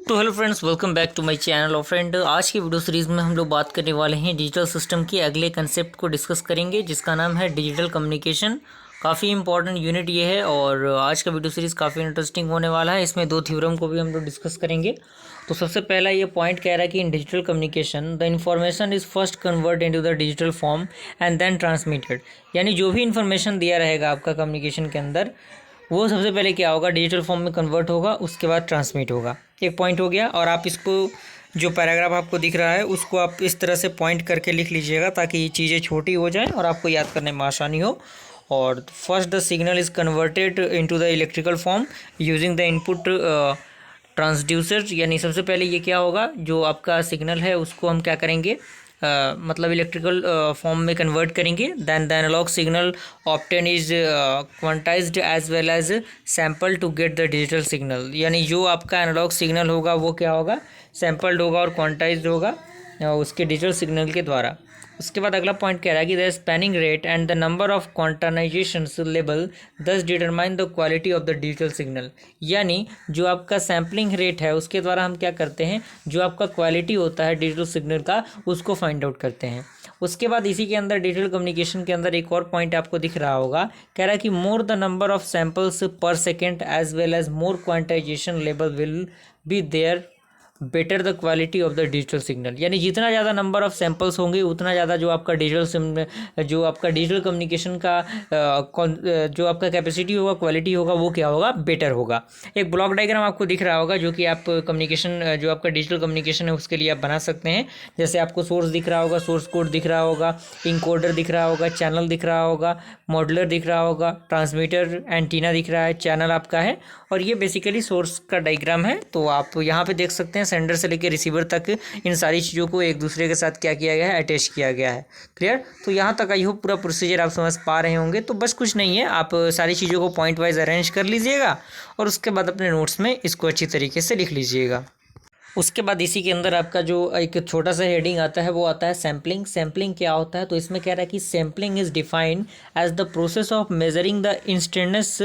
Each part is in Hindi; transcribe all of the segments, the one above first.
तो hello friends, welcome back to my channel. और फ्रेंड, आज की वीडियो सीरीज़ में हम लोग बात करने वाले हैं डिजिटल सिस्टम के अगले कंसेप्ट को डिस्कस करेंगे, जिसका नाम है डिजिटल कम्युनिकेशन। काफ़ी इंपॉर्टेंट यूनिट ये है और आज का वीडियो सीरीज़ काफ़ी इंटरेस्टिंग होने वाला है। इसमें दो थ्योरम को भी हम लोग डिस्कस करेंगे। तो सबसे पहला ये पॉइंट कह रहा है कि in digital communication the information is first convert into the digital form and then transmitted. यानी जो भी इन्फॉर्मेशन दिया रहेगा आपका कम्युनिकेशन के अंदर, वो सबसे पहले क्या होगा, डिजिटल फॉर्म में कन्वर्ट होगा, उसके बाद ट्रांसमिट होगा। एक पॉइंट हो गया। और आप इसको, जो पैराग्राफ आपको दिख रहा है, उसको आप इस तरह से पॉइंट करके लिख लीजिएगा ताकि ये चीज़ें छोटी हो जाएं और आपको याद करने में आसानी हो। और first the signal is converted into the electrical form using the input transducer. यानी सबसे पहले ये क्या होगा, जो आपका सिग्नल है उसको हम क्या करेंगे, मतलब इलेक्ट्रिकल फॉर्म में कन्वर्ट करेंगे। Then the analogue signal obtain is quantised as well as sample to get the digital signal. यानी जो आपका एनालॉग सिग्नल होगा वो क्या होगा, सैम्पल्ड होगा और क्वांटाइज्ड होगा उसके डिजिटल सिग्नल के द्वारा। उसके बाद अगला पॉइंट कह रहा है कि the sampling rate and the number of quantizations level does determine the quality of the digital signal. यानी जो आपका सैम्पलिंग रेट है उसके द्वारा हम क्या करते हैं, जो आपका क्वालिटी होता है डिजिटल सिग्नल का, उसको फाइंड आउट करते हैं। उसके बाद इसी के अंदर डिजिटल कम्युनिकेशन के अंदर एक और पॉइंट आपको दिख रहा होगा, कह रहा है कि more the number of samples per second as well as more quantization level will be there better the quality of the digital signal. यानी जितना ज़्यादा नंबर ऑफ सैम्पल्स होंगे उतना ज़्यादा जो आपका डिजिटल कम्युनिकेशन का जो आपका कैपेसिटी होगा, क्वालिटी होगा, वो क्या होगा, बेटर होगा। एक ब्लॉक डायग्राम आपको दिख रहा होगा जो कि आप कम्युनिकेशन, जो आपका डिजिटल कम्युनिकेशन है उसके लिए आप बना सकते हैं। जैसे आपको सोर्स दिख रहा होगा, सोर्स कोड दिख रहा होगा, इंकोडर दिख रहा होगा, चैनल दिख रहा होगा, मॉड्यूलर दिख रहा होगा, ट्रांसमीटर, एंटीना दिख रहा है, चैनल आपका है। और ये बेसिकली सोर्स का डायग्राम है। तो आप यहाँ पे देख सकते हैं सेंडर से लेकर रिसीवर तक इन सारी चीज़ों को एक दूसरे के साथ क्या किया गया है, अटैच किया गया है। क्लियर? तो यहाँ तक आई होप पूरा प्रोसीजर आप समझ पा रहे होंगे। तो बस कुछ नहीं है, आप सारी चीज़ों को पॉइंट वाइज अरेंज कर लीजिएगा और उसके बाद अपने नोट्स में इसको अच्छी तरीके से लिख लीजिएगा। उसके बाद इसी के अंदर आपका जो एक छोटा सा हेडिंग आता है वो आता है सैम्पलिंग। सैम्पलिंग क्या होता है, तो इसमें कह रहा है कि sampling is defined as the process of measuring the instantaneous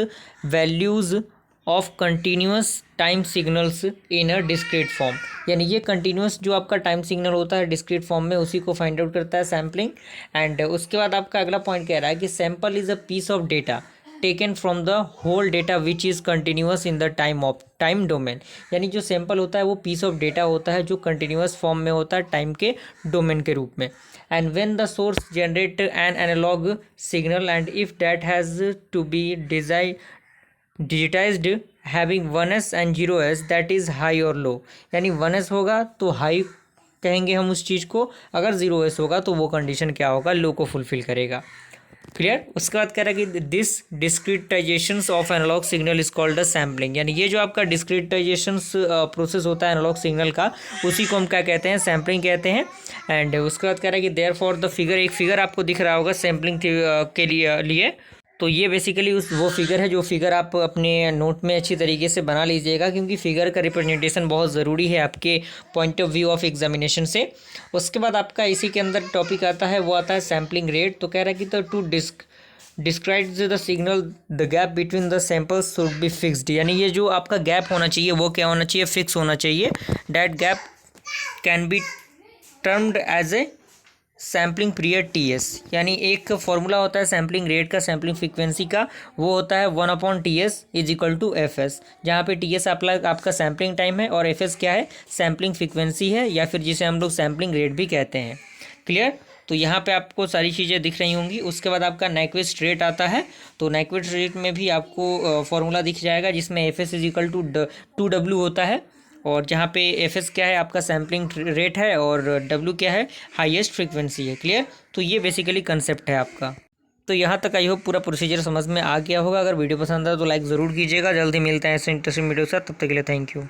values of continuous time signals in a discrete form. यानी ये कंटिन्यूस जो आपका टाइम सिग्नल होता है डिस्क्रीट फॉर्म में, उसी को फाइंड आउट करता है सैम्पलिंग। एंड उसके बाद आपका अगला पॉइंट कह रहा है कि sample is a piece of data taken from the whole data which is continuous in the time domain. यानी जो सैम्पल होता है वो पीस ऑफ डेटा होता है जो कंटिन्यूस फॉर्म में होता है टाइम के डोमेन के रूप में। And when the source generate an analog signal and if that has to be digitized having 1s and 0s, that is high और लो। यानी 1s होगा तो हाई कहेंगे हम उस चीज़ को, अगर 0s होगा तो वो कंडीशन क्या होगा, लो को फुलफिल करेगा। क्लियर? उसके बाद कह रहा है कि this discretization of analog signal is called a sampling. यानी ये जो आपका डिस्क्रिटाइजेशन प्रोसेस होता है एनालॉग सिग्नल का, उसी को हम क्या कहते हैं, सैम्पलिंग कहते हैं। एंड उसके बाद कह रहा है कि देयर फॉर द फिगर, एक फिगर आपको दिख रहा होगा सैम्पलिंग के लिए। तो ये बेसिकली वो फिगर है, जो फिगर आप अपने नोट में अच्छी तरीके से बना लीजिएगा, क्योंकि फिगर का रिप्रेजेंटेशन बहुत ज़रूरी है आपके point of view of examination से। उसके बाद आपका इसी के अंदर टॉपिक आता है, वो आता है सैम्पलिंग रेट। तो कह रहा है कि तो to describe the signal the gap between the samples should be fixed. यानी ये जो आपका गैप होना चाहिए वो क्या होना चाहिए, फिक्स होना चाहिए। That gap can be termed as a sampling period TS। यानी एक फॉर्मूला होता है सैम्पलिंग रेट का, सैम्पलिंग फ्रीक्वेंसी का, वो होता है 1/TS is equal to FS। जहाँ पे TS आपका सैम्पलिंग टाइम है और FS क्या है, सैम्पलिंग फ्रीक्वेंसी है, या फिर जिसे हम लोग सैम्पलिंग रेट भी कहते हैं। क्लियर? तो यहाँ पे आपको सारी चीज़ें दिख रही होंगी। उसके बाद आपका नाइक्विस्ट रेट आता है। तो नाइक्विस्ट रेट में भी आपको फॉर्मूला दिख जाएगा, जिसमें FS is equal to 2W होता है। और जहाँ पे FS क्या है, आपका सैम्पलिंग रेट है, और W क्या है, हाईएस्ट फ्रीक्वेंसी है। क्लियर? तो ये बेसिकली कंसेप्ट है आपका। तो यहाँ तक आई होप पूरा प्रोसीजर समझ में आ गया होगा। अगर वीडियो पसंद आए तो लाइक ज़रूर कीजिएगा। जल्दी मिलते हैं ऐसे इंटरेस्टिंग वीडियो के साथ, तब तक के लिए थैंक यू।